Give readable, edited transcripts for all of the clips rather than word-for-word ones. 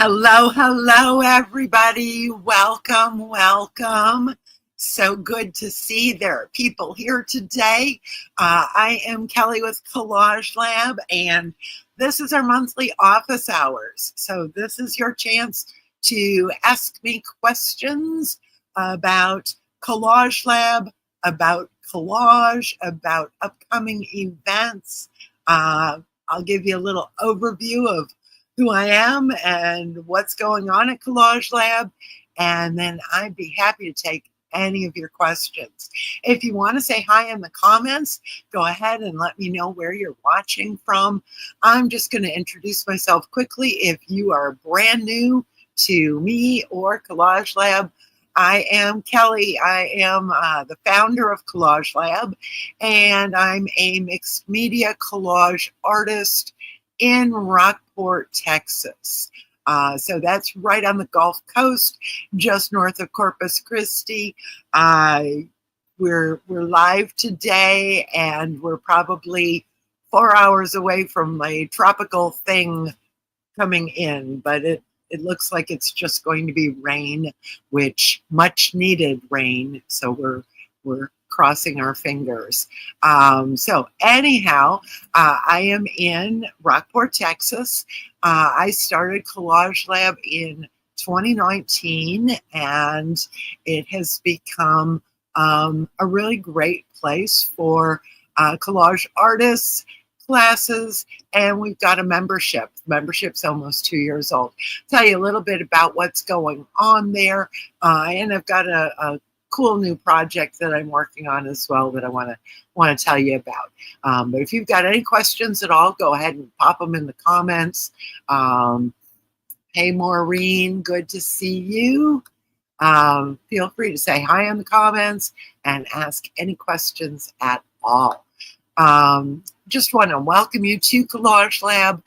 Hello, hello, everybody. Welcome, welcome. So good to see there are people here today. I am Kelly with Collage-Lab, and this is our monthly office hours. So this is your chance to ask me questions about Collage-Lab, about collage, about upcoming events. I'll give you a little overview of who I am and what's going on at Collage-Lab, and then I'd be happy to take any of your questions. If you want to say hi in the comments, go ahead and let me know where you're watching from. I'm just going to introduce myself quickly. If you are brand new to me or Collage-Lab, I am Kelly. I am the founder of Collage-Lab, and I'm a mixed media collage artist in Rockport, Texas. So that's right on the Gulf Coast, just north of Corpus Christi. We're live today, and we're probably 4 hours away from a tropical thing coming in, but it looks like it's just going to be rain, which much needed rain. So we're crossing our fingers. So anyhow, I am in Rockport, Texas. I started Collage-Lab in 2019, and it has become a really great place for collage artists, classes, and we've got a membership. Membership's almost 2 years old. Tell you a little bit about what's going on there, and I've got a cool new project that I'm working on as well that I want to tell you about. But if you've got any questions at all, go ahead and pop them in the comments. Hey, Maureen, good to see you. Feel free to say hi in the comments and ask any questions at all. Just want to welcome you to Collage-Lab.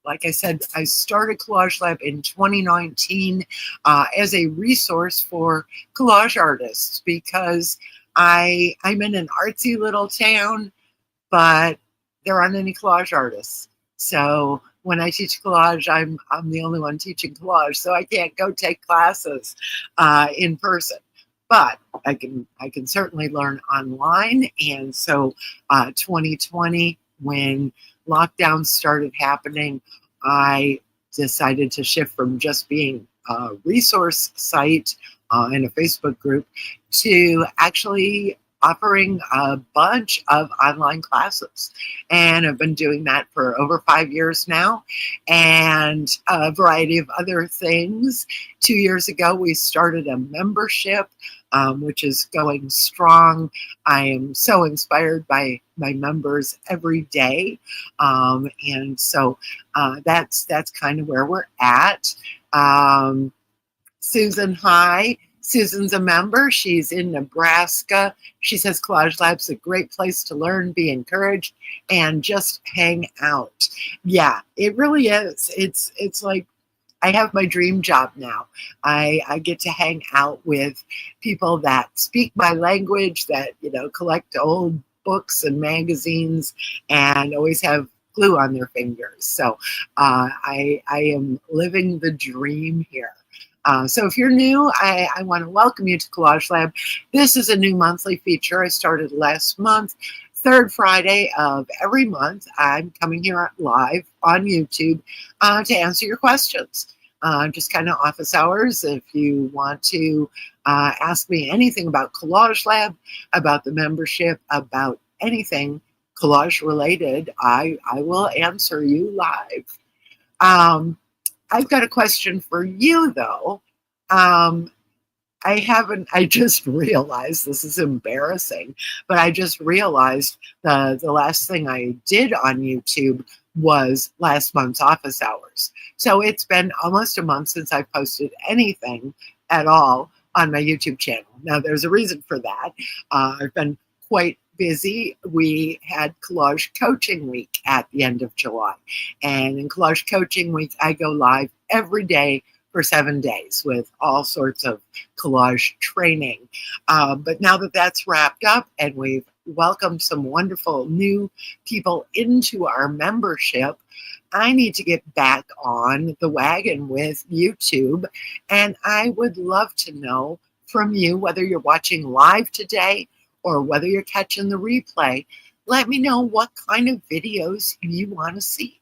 Like I said, I started Collage-Lab in 2019 as a resource for collage artists because I'm in an artsy little town, but there aren't any collage artists. So when I teach collage, I'm the only one teaching collage, so I can't go take classes in person. But I can certainly learn online. And so 2020, when lockdown started happening, I decided to shift from just being a resource site in a Facebook group to actually offering a bunch of online classes. And I've been doing that for over 5 years now, and a variety of other things. 2 years ago, we started a membership, which is going strong. I am so inspired by my members every day. And so that's kind of where we're at. Susan, hi. Susan's a member. She's in Nebraska. She says Collage-Lab's a great place to learn, be encouraged, and just hang out. Yeah, it really is. It's like I have my dream job now. I get to hang out with people that speak my language, that, collect old books and magazines and always have glue on their fingers. So I am living the dream here. So if you're new, I want to welcome you to Collage-Lab. This is a new monthly feature I started last month. Third Friday of every month, I'm coming here live on YouTube to answer your questions. Just kind of office hours. If you want to ask me anything about Collage-Lab, about the membership, about anything collage related, I will answer you live. I've got a question for you, though. I just realized, this is embarrassing, but I just realized the last thing I did on YouTube was last month's office hours. So it's been almost a month since I posted anything at all on my YouTube channel. Now, there's a reason for that. I've been quite busy. We had Collage Coaching Week at the end of July. And in Collage Coaching Week, I go live every day for 7 days with all sorts of collage training. But now that that's wrapped up and we've welcome some wonderful new people into our membership, I need to get back on the wagon with YouTube. And I would love to know from you, whether you're watching live today or whether you're catching the replay. Let me know what kind of videos you want to see.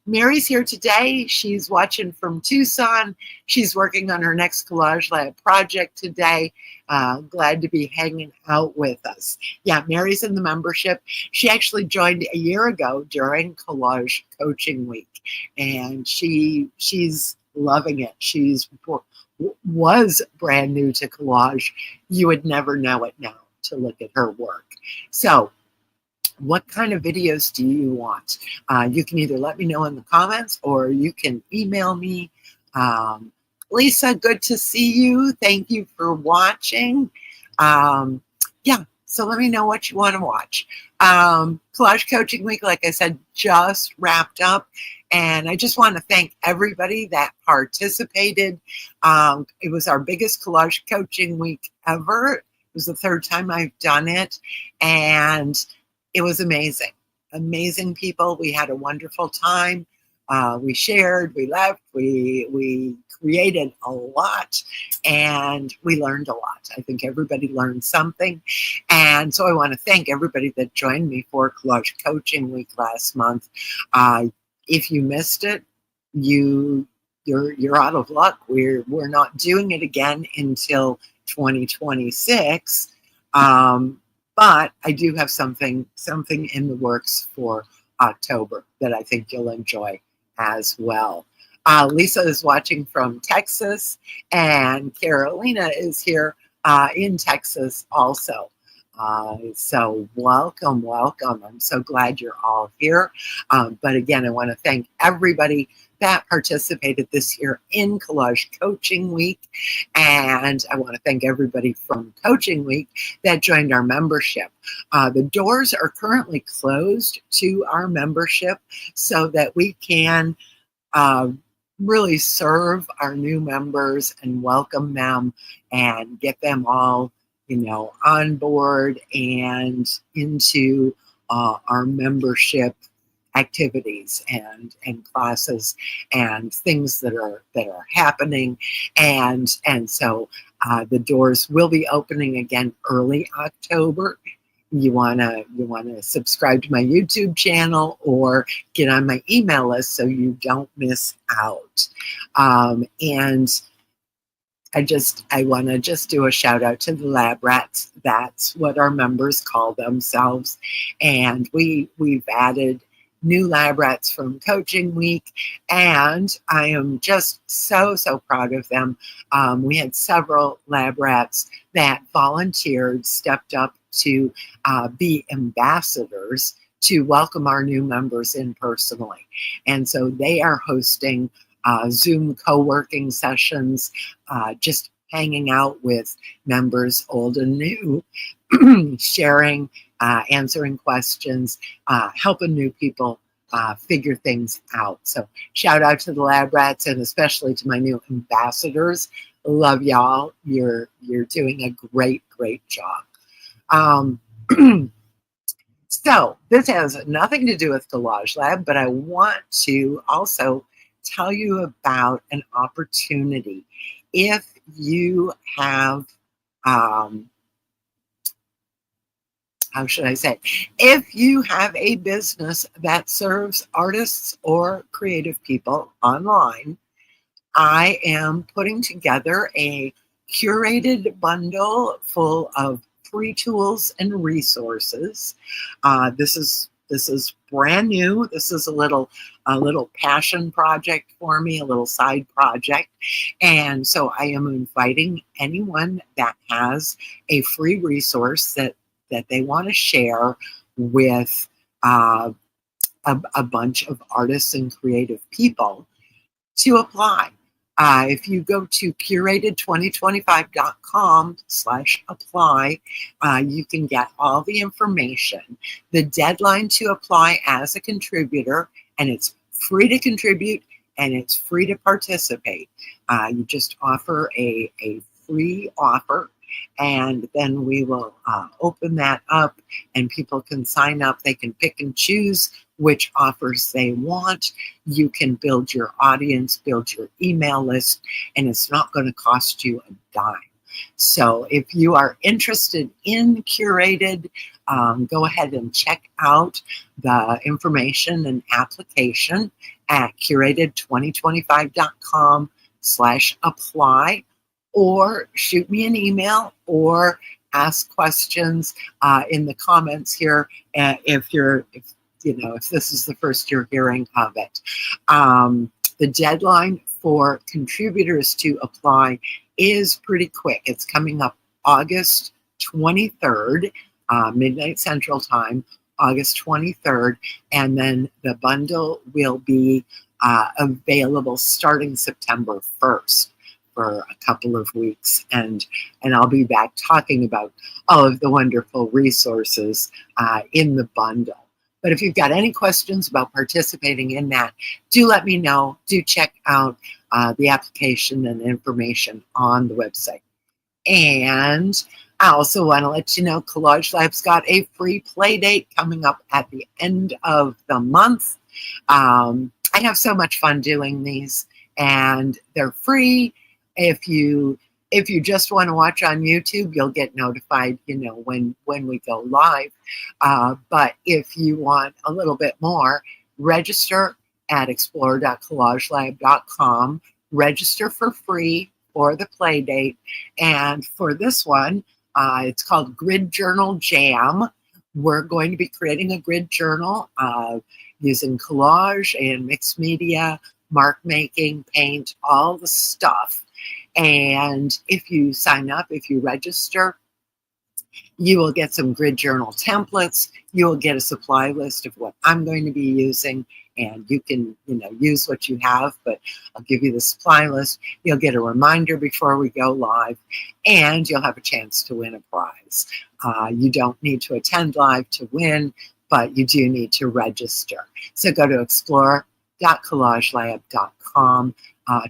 Mary's here today. She's watching from Tucson. She's working on her next Collage-Lab project today. Glad to be hanging out with us. Yeah, Mary's in the membership. She actually joined a year ago during Collage Coaching Week, and she's loving it. Was brand new to collage. You would never know it now to look at her work. So what kind of videos do you want? You can either let me know in the comments or you can email me. Lisa, good to see you. Thank you for watching. Yeah, so let me know what you want to watch. Collage Coaching Week, like I said, just wrapped up. And I just want to thank everybody that participated. It was our biggest Collage Coaching Week ever. It was the third time I've done it. And it was amazing. Amazing people. We had a wonderful time. We shared, we laughed, we created a lot, and we learned a lot. I think everybody learned something. And so I want to thank everybody that joined me for Collage Coaching Week last month. If you missed it, you're out of luck. We're not doing it again until 2026. But I do have something in the works for October that I think you'll enjoy as well. Lisa is watching from Texas, and Carolina is here in Texas also. So welcome. I'm so glad you're all here. But again, I want to thank everybody that participated this year in Collage Coaching Week. And I want to thank everybody from Coaching Week that joined our membership. The doors are currently closed to our membership so that we can really serve our new members and welcome them and get them all, on board and into our membership activities and classes and things that are happening, and so the doors will be opening again early October. You wanna subscribe to my YouTube channel or get on my email list so you don't miss out. And I want to just do a shout out to the lab rats. That's what our members call themselves, and we've added new lab rats from Coaching Week, and I am just so proud of them. We had several lab rats that volunteered, stepped up to be ambassadors to welcome our new members in personally. And so they are hosting Zoom co-working sessions, just hanging out with members old and new, sharing, answering questions, helping new people figure things out. So shout out to the lab rats and especially to my new ambassadors. Love y'all. You're doing a great job. So this has nothing to do with Collage-Lab, but I want to also tell you about an opportunity. If you have, how should I say, if you have a business that serves artists or creative people online, I am putting together a curated bundle full of free tools and resources. This is brand new. This is a little passion project for me, a little side project. And so I am inviting anyone that has a free resource that they want to share with a bunch of artists and creative people to apply. If you go to curated2025.com/apply, you can get all the information. The deadline to apply as a contributor, and it's free to contribute and it's free to participate. You just offer a free offer, and then we will open that up and people can sign up. They can pick and choose which offers they want. You can build your audience, build your email list, and it's not going to cost you a dime. So if you are interested in Curated, go ahead and check out the information and application at curated2025.com/apply, or shoot me an email or ask questions in the comments here if this is the first you're hearing of it. The deadline for contributors to apply is pretty quick. It's coming up August 23rd, midnight Central Time, August 23rd, and then the bundle will be available starting September 1st for a couple of weeks, and I'll be back talking about all of the wonderful resources in the bundle. But if you've got any questions about participating in that, do let me know. Do check out the application and information on the website. And I also want to let you know Collage-Lab's got a free play date coming up at the end of the month. I have so much fun doing these, and they're free. If you just want to watch on YouTube, you'll get notified, when we go live. But if you want a little bit more, register at explore.collagelab.com. Register for free for the play date. And for this one, it's called Grid Journal Jam. We're going to be creating a grid journal using collage and mixed media, mark making, paint, all the stuff. And if you sign up, if you register, you will get some grid journal templates. You will get a supply list of what I'm going to be using, and you can, use what you have, but I'll give you the supply list. You'll get a reminder before we go live, and you'll have a chance to win a prize. You don't need to attend live to win, but you do need to register. So go to explore.collagelab.com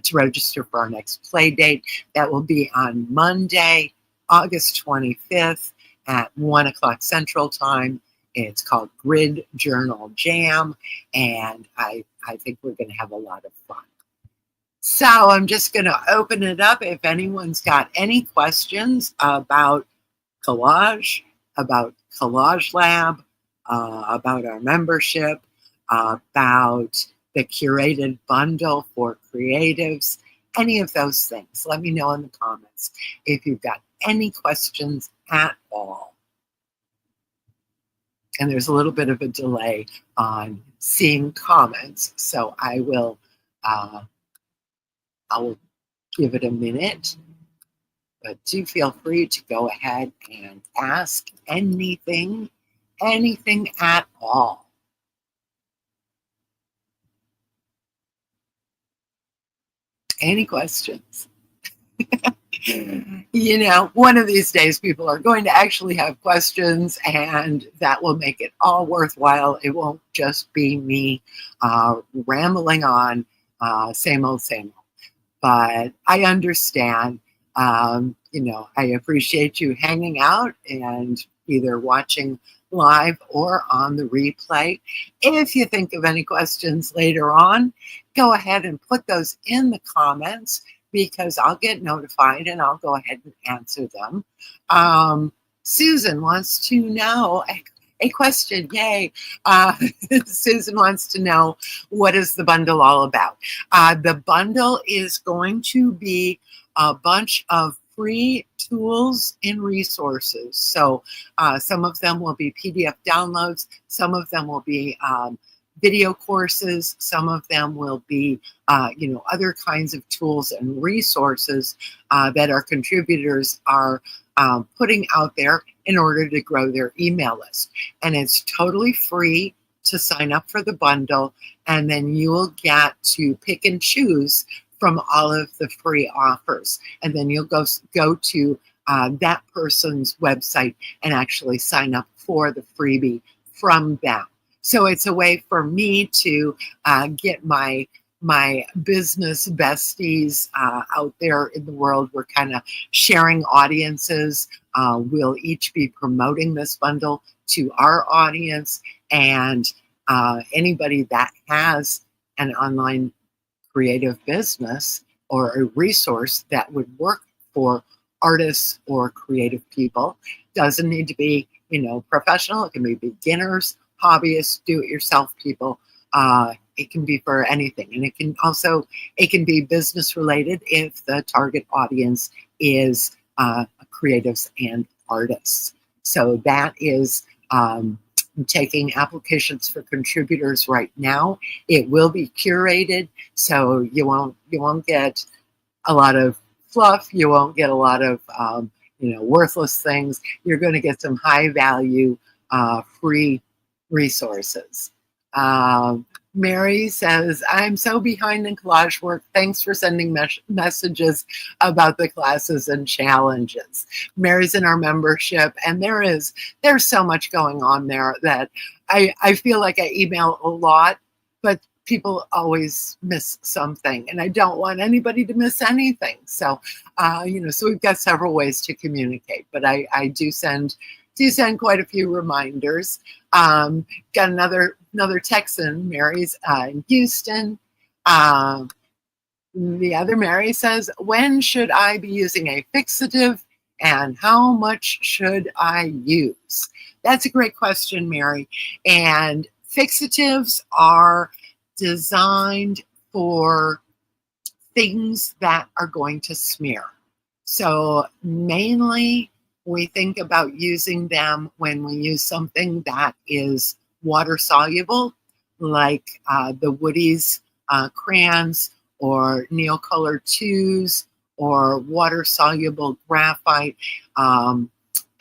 to register for our next play date. That will be on Monday, August 25th at 1 o'clock Central Time. It's called Grid Journal Jam, and I think we're going to have a lot of fun. So I'm just going to open it up. If anyone's got any questions about collage, about Collage-Lab, about our membership, about the curated bundle for creatives, any of those things, let me know in the comments if you've got any questions at all. And there's a little bit of a delay on seeing comments, so I will give it a minute, but do feel free to go ahead and ask anything at all. Any questions? One of these days people are going to actually have questions, and that will make it all worthwhile. It won't just be me rambling on, same old. But I understand. I appreciate you hanging out and either watching live or on the replay. If you think of any questions later on, go ahead and put those in the comments, because I'll get notified and I'll go ahead and answer them. Susan wants to know a question. Yay. Susan wants to know, what is the bundle all about? The bundle is going to be a bunch of free tools and resources. So some of them will be PDF downloads. Some of them will be video courses. Some of them will be, other kinds of tools and resources that our contributors are putting out there in order to grow their email list. And it's totally free to sign up for the bundle, and then you will get to pick and choose from all of the free offers. And then you'll go to that person's website and actually sign up for the freebie from them. So it's a way for me to get my my business besties out there in the world. We're kind of sharing audiences. We'll each be promoting this bundle to our audience, and anybody that has an online creative business or a resource that would work for artists or creative people. Doesn't need to be, professional. It can be beginners, hobbyists, do-it-yourself people. It can be for anything, and it can be business related if the target audience is creatives and artists. So that is taking applications for contributors right now. It will be curated, so you won't get a lot of fluff. You won't get a lot of worthless things. You're going to get some high value free resources. Mary says, I'm so behind in collage work. Thanks for sending messages about the classes and challenges. Mary's in our membership, and there's so much going on there that I feel like I email a lot, but people always miss something, and I don't want anybody to miss anything. So, so we've got several ways to communicate, but I do send quite a few reminders. Got another Texan, Mary's in Houston. The other Mary says, when should I be using a fixative and how much should I use? That's a great question, Mary. And fixatives are designed for things that are going to smear. So mainly we think about using them when we use something that is water soluble, like the Woody's crayons or Neocolor 2s or water soluble graphite,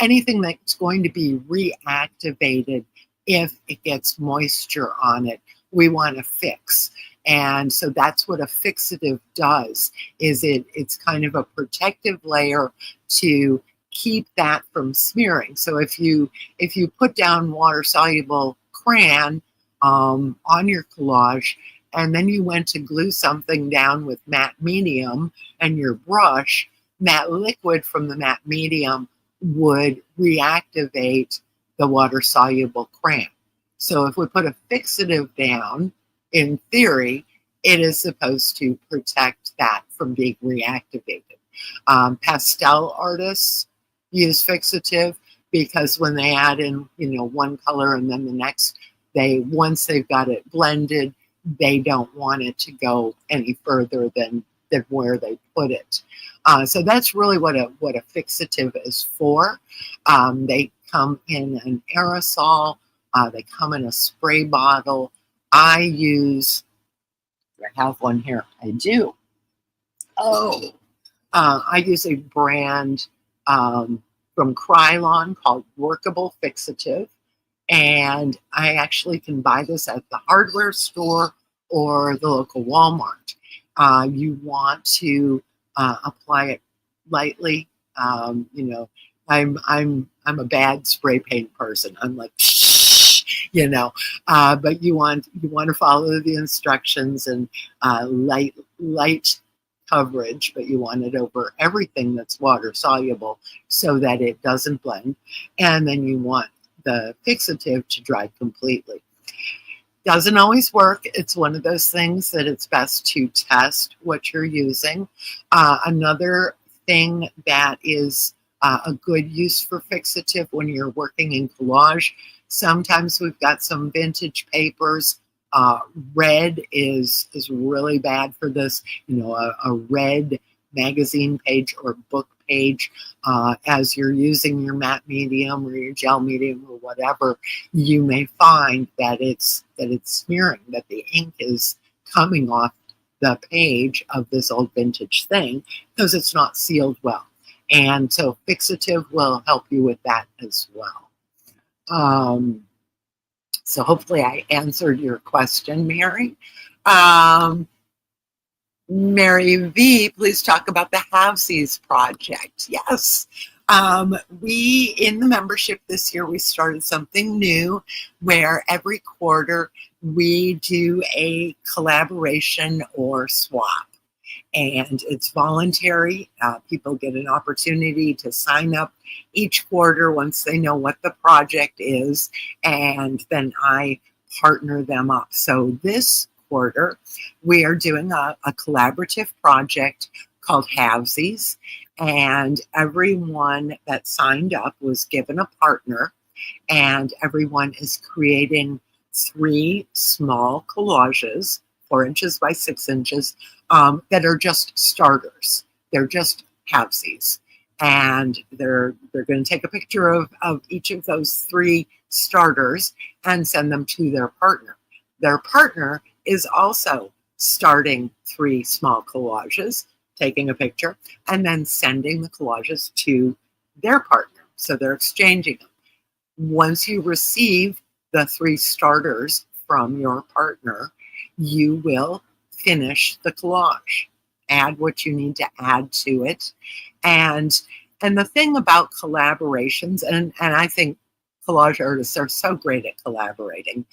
anything that's going to be reactivated if it gets moisture on it, we want to fix. And so that's what a fixative does, is it's kind of a protective layer to keep that from smearing. So if you put down water soluble crayon on your collage, and then you went to glue something down with matte medium and your brush, matte liquid from the matte medium would reactivate the water soluble crayon. So if we put a fixative down, in theory, it is supposed to protect that from being reactivated. Pastel artists use fixative because when they add in, one color and then the next, once they've got it blended, they don't want it to go any further than where they put it. So that's really what a fixative is for. They come in an aerosol. They come in a spray bottle. I have one here. I do. I use a brand from Krylon called Workable Fixative. And I actually can buy this at the hardware store or the local Walmart. You want to apply it lightly. I'm a bad spray paint person. I'm like, but you want to follow the instructions and light coverage, but you want it over everything that's water soluble so that it doesn't blend. And then you want the fixative to dry completely. Doesn't always work. It's one of those things that it's best to test what you're using. Another thing that is a good use for fixative when you're working in collage, sometimes we've got some vintage papers. Red is really bad for this. A red magazine page or book page, as you're using your matte medium or your gel medium or whatever, you may find that it's smearing, that the ink is coming off the page of this old vintage thing because it's not sealed well. And so fixative will help you with that as well. So hopefully I answered your question, Mary. Mary V, please talk about the Havsies Project. Yes, We, in the membership this year, we started something new where every quarter we do a collaboration or swap. And it's voluntary. People get an opportunity to sign up each quarter once they know what the project is, and then I partner them up. So this quarter, we are doing a collaborative project called Havsies, and everyone that signed up was given a partner, and everyone is creating 3 small collages, 4 inches by 6 inches, that are just starters. They're just Havsies. And they're going to take a picture of each of those 3 starters and send them to their partner. Their partner is also starting 3 small collages, taking a picture, and then sending the collages to their partner. So they're exchanging them. Once you receive the 3 starters from your partner, you will finish the collage, add what you need to add to it. And the thing about collaborations, and I think collage artists are so great at collaborating,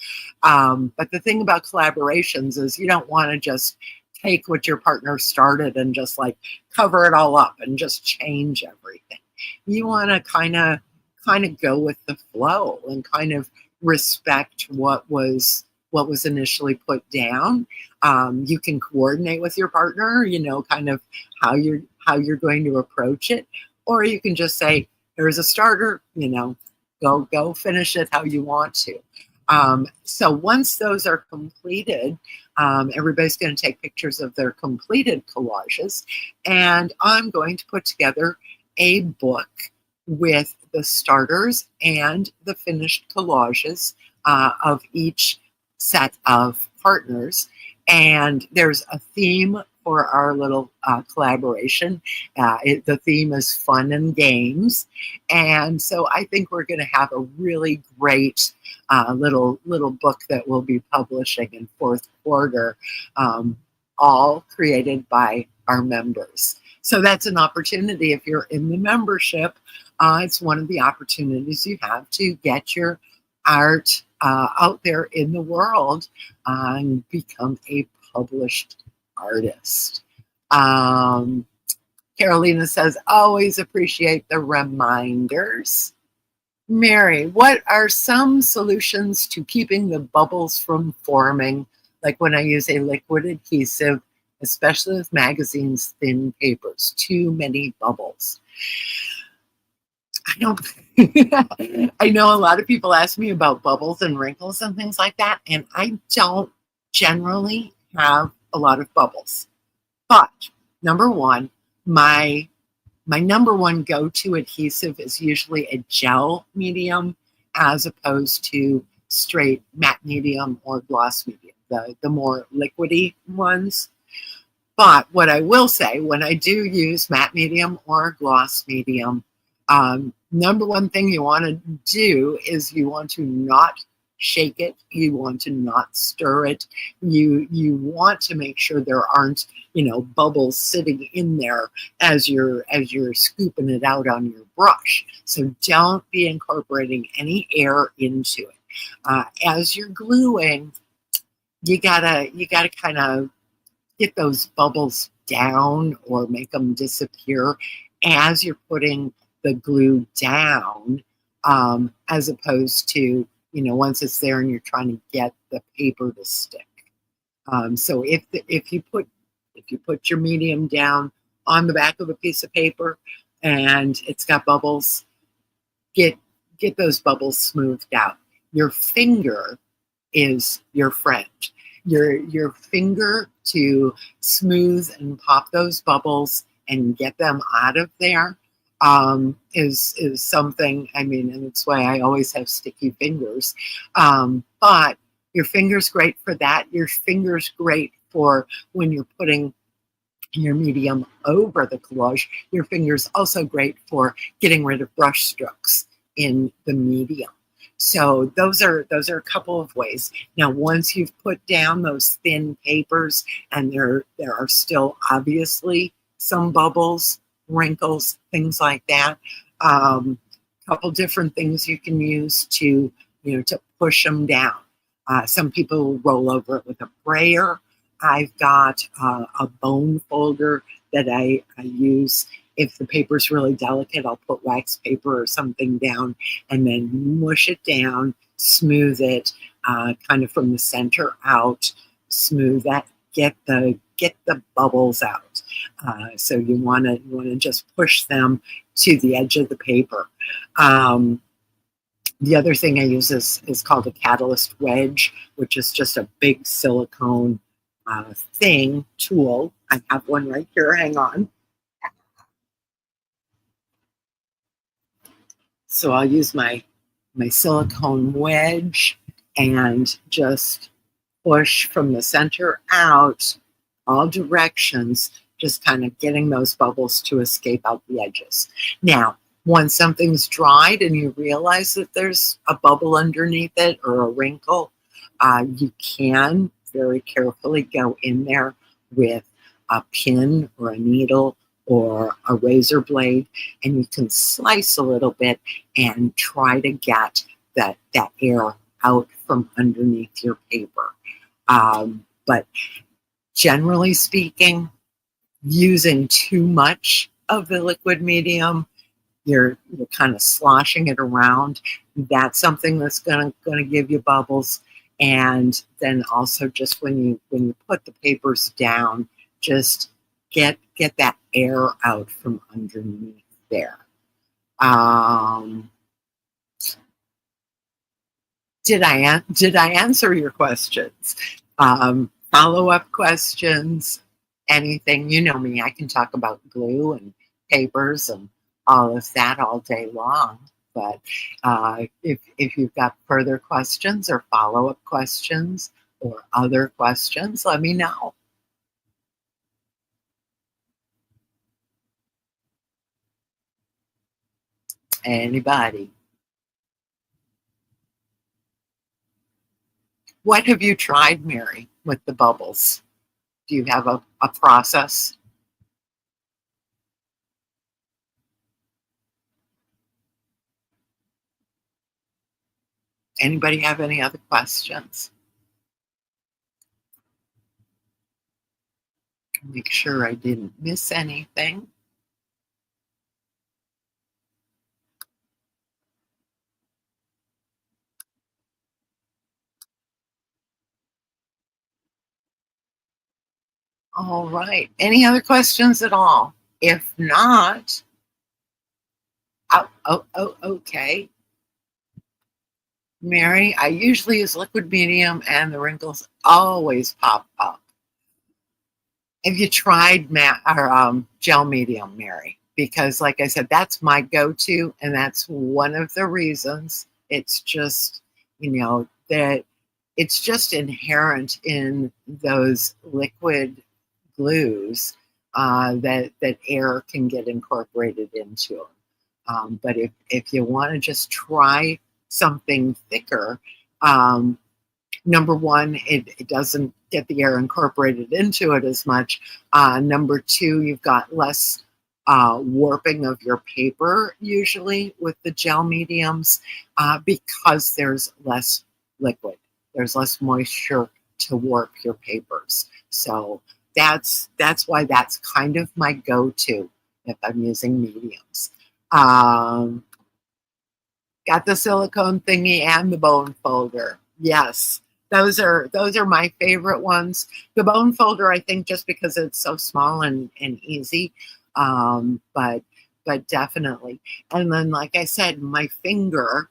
but the thing about collaborations is you don't want to just take what your partner started and just like cover it all up and just change everything. You want to kind of go with the flow and kind of respect what was initially put down. You can coordinate with your partner, kind of how you're going to approach it, or you can just say, "Here's a starter, go finish it how you want to." So once those are completed, everybody's going to take pictures of their completed collages, and I'm going to put together a book with the starters and the finished collages of each set of partners. And there's a theme for our little collaboration. The theme is fun and games. And so I think we're going to have a really great little book that we'll be publishing in 4th quarter, all created by our members. So that's an opportunity. If you're in the membership, it's one of the opportunities you have to get your art out there in the world and become a published artist. Carolina says, always appreciate the reminders. Mary, what are some solutions to keeping the bubbles from forming, like when I use a liquid adhesive, especially with magazines' thin papers? Too many bubbles. I know a lot of people ask me about bubbles and wrinkles and things like that, and I don't generally have a lot of bubbles. But number one, my number one go-to adhesive is usually a gel medium as opposed to straight matte medium or gloss medium, the more liquidy ones. But what I will say, when I do use matte medium or gloss medium, number one thing you want to do is you want to not shake it. You want to not stir it. You want to make sure there aren't, bubbles sitting in there as you're scooping it out on your brush. So don't be incorporating any air into it. As you're gluing, you gotta kind of get those bubbles down or make them disappear as you're putting the glue down, as opposed to, once it's there and you're trying to get the paper to stick. So if you put your medium down on the back of a piece of paper and it's got bubbles, get those bubbles smoothed out. Your finger is your friend. Your finger to smooth and pop those bubbles and get them out of there is something, and it's why I always have sticky fingers. But your finger's great for that. Your finger's great for when you're putting your medium over the collage. Your finger's also great for getting rid of brush strokes in the medium. So those are a couple of ways. Now, once you've put down those thin papers and there are still obviously some bubbles, wrinkles, things like that, Couple different things you can use to, to push them down. Some people roll over it with a brayer. I've got a bone folder that I use. If the paper's really delicate, I'll put wax paper or something down and then mush it down, smooth it, kind of from the center out, smooth that, get the bubbles out. So you want to just push them to the edge of the paper. The other thing I use is called a catalyst wedge, which is just a big silicone tool. I have one right here. Hang on. So I'll use my silicone wedge and just push from the center out, all directions, just kind of getting those bubbles to escape out the edges. Now, once something's dried and you realize that there's a bubble underneath it or a wrinkle, you can very carefully go in there with a pin or a needle or a razor blade, and you can slice a little bit and try to get that air out from underneath your paper. But generally speaking, using too much of the liquid medium, you're kind of sloshing it around. That's something that's going to give you bubbles. And then also just when you put the papers down, just get that air out from underneath there. Did I answer your questions? Follow-up questions, anything? You know me, I can talk about glue and papers and all of that all day long. But if you've got further questions or follow-up questions or other questions, let me know. Anybody? What have you tried, Mary, with the bubbles? Do you have a process? Anybody have any other questions? Make sure I didn't miss anything. All right. Any other questions at all? If not, okay. Mary, I usually use liquid medium and the wrinkles always pop up. Have you tried gel medium, Mary? Because like I said, that's my go-to, and that's one of the reasons. It's just, that it's just inherent in those liquid glues that air can get incorporated into them. But if you want to just try something thicker, number one, it doesn't get the air incorporated into it as much. Number two, you've got less warping of your paper usually with the gel mediums because there's less liquid. There's less moisture to warp your papers. So that's why that's kind of my go-to if I'm using mediums. Got the silicone thingy and the bone folder. Yes, those are my favorite ones. The bone folder, I think, just because it's so small and easy, but definitely. And then, like I said, my finger,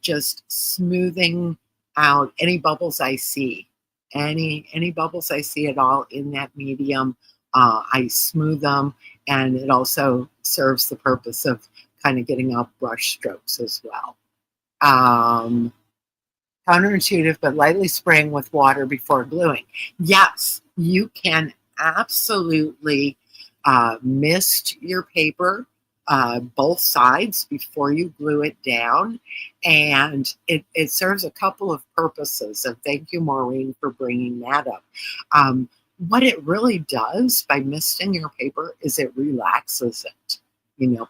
just smoothing out any bubbles I see. Any bubbles I see at all in that medium, I smooth them, and it also serves the purpose of kind of getting out brush strokes as well. Counterintuitive, but lightly spraying with water before gluing. Yes, you can absolutely mist your paper, both sides before you glue it down, and it serves a couple of purposes. And thank you, Maureen, for bringing that up. What it really does by misting your paper is it relaxes it.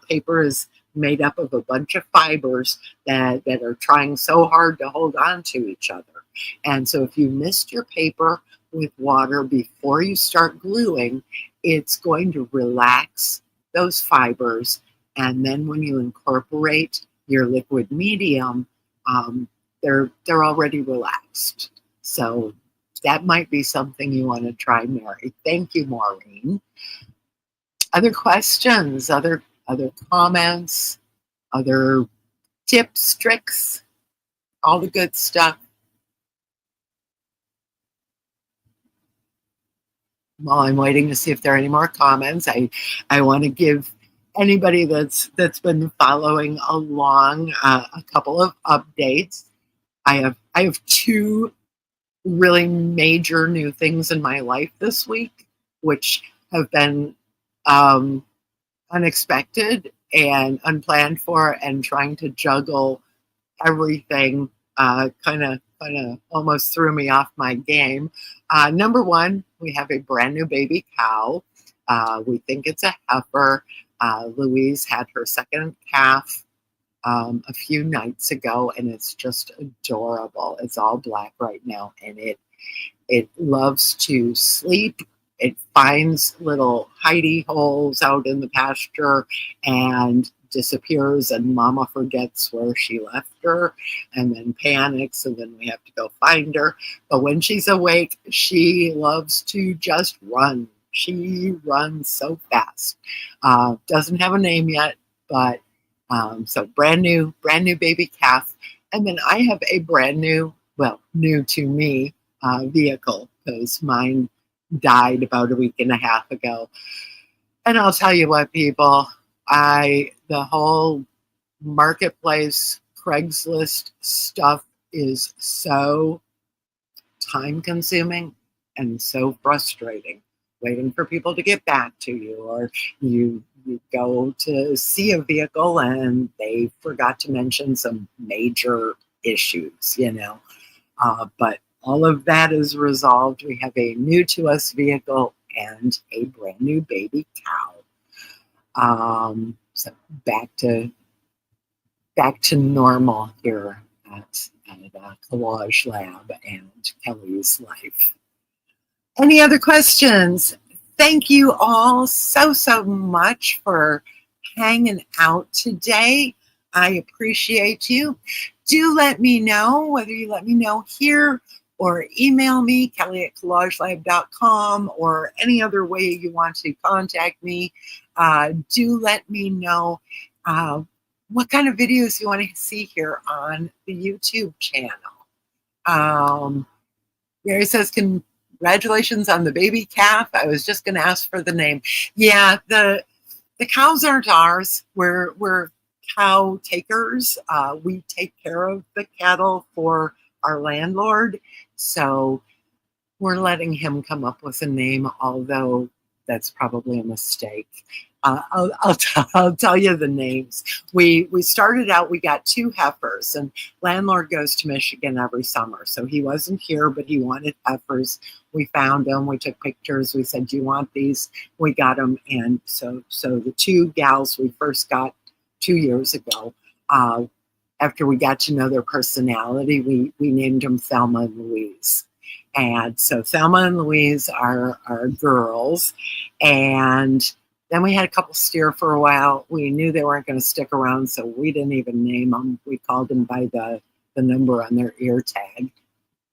Paper is made up of a bunch of fibers that are trying so hard to hold on to each other. And so if you mist your paper with water before you start gluing, it's going to relax those fibers. And then when you incorporate your liquid medium, they're already relaxed. So that might be something you want to try, Mary. Thank you, Maureen. Other questions, other comments, other tips, tricks, all the good stuff. While I'm waiting to see if there are any more comments, I want to give anybody that's been following along a couple of updates. I have two really major new things in my life this week, which have been unexpected and unplanned for, and trying to juggle everything kind of almost threw me off my game. Number one, we have a brand new baby cow. We think it's a heifer. Louise had her second calf a few nights ago, and it's just adorable. It's all black right now, and it loves to sleep. It finds little hidey holes out in the pasture and disappears, and Mama forgets where she left her and then panics, and then we have to go find her. But when she's awake, she loves to just run. She runs so fast. Doesn't have a name yet, but so brand new baby calf. And then I have a brand new, well, new to me, vehicle, because mine died about a week and a half ago. And I'll tell you what, people, the whole marketplace Craigslist stuff is so time consuming and so frustrating, waiting for people to get back to you, or you go to see a vehicle and they forgot to mention some major issues, but all of that is resolved. We have a new to us vehicle and a brand new baby cow. So back to normal here at Collage-Lab and Kelly's life. Any other questions? Thank you all so much for hanging out today. I appreciate you. Do let me know, whether you let me know here or email me, kelly@collagelab.com, or any other way you want to contact me. Do let me know what kind of videos you want to see here on the YouTube channel. Mary says, congratulations on the baby calf. I was just going to ask for the name. Yeah, the cows aren't ours. We're cow takers. We take care of the cattle for our landlord. So we're letting him come up with a name, although that's probably a mistake. I'll tell you the names. We started out, we got 2 heifers, and landlord goes to Michigan every summer. So he wasn't here, but he wanted heifers. We found them. We took pictures. We said, do you want these? We got them. And so the 2 gals we first got 2 years ago, after we got to know their personality, we named them Thelma and Louise. And so Thelma and Louise are girls. And then we had a couple steer for a while. We knew they weren't going to stick around, so we didn't even name them. We called them by the number on their ear tag.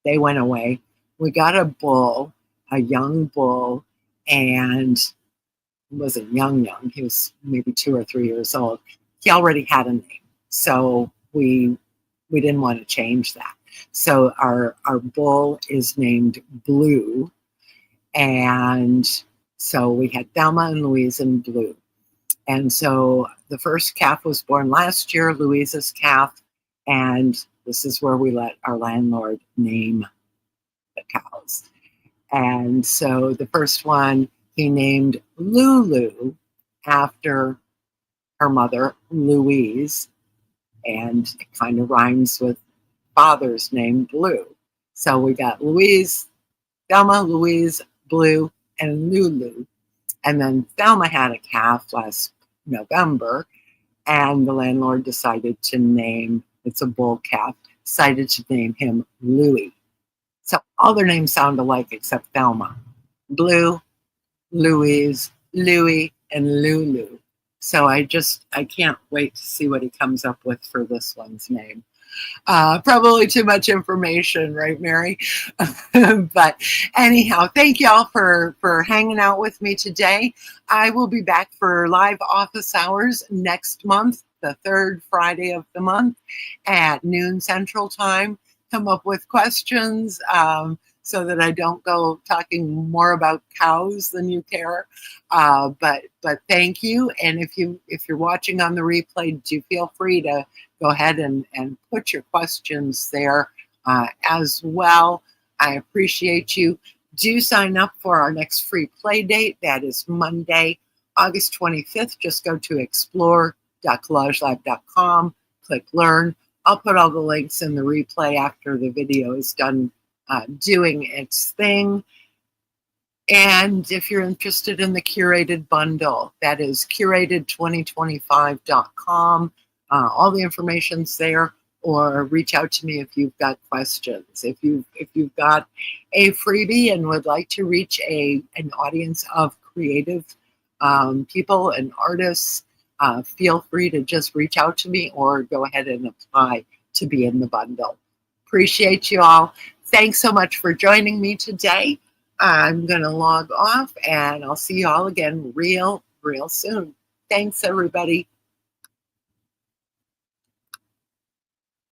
They went away. We got a bull, a young bull, and he wasn't young. He was maybe 2 or 3 years old. He already had a name. So we didn't want to change that. So our bull is named Blue. And so we had Thelma and Louise and Blue. And so the first calf was born last year, Louise's calf. And this is where we let our landlord name the cows. And so the first one he named Lulu after her mother, Louise. And it kind of rhymes with father's name, Blue. So we got Louise, Thelma, Louise, Blue, and Lulu. And then Thelma had a calf last November, and the landlord decided to name, it's a bull calf, decided to name him Louie. So all their names sound alike except Thelma. Blue, Louise, Louie, and Lulu. So I can't wait to see what he comes up with for this one's name. Probably too much information, right, Mary? But anyhow, thank y'all for hanging out with me today. I will be back for live office hours next month, the third Friday of the month at noon Central Time. Come up with questions so that I don't go talking more about cows than you care. But thank you. And if you're watching on the replay, do feel free to go ahead and put your questions there as well. I appreciate you. Do sign up for our next free play date. That is Monday, August 25th. Just go to explore.collagelab.com, click learn. I'll put all the links in the replay after the video is done doing its thing. And if you're interested in the curated bundle, that is curated2025.com. All the information's there, or reach out to me if you've got questions. If you've got a freebie and would like to reach an audience of creative people and artists, feel free to just reach out to me or go ahead and apply to be in the bundle. Appreciate you all. Thanks so much for joining me today. I'm going to log off and I'll see you all again real soon. Thanks, everybody.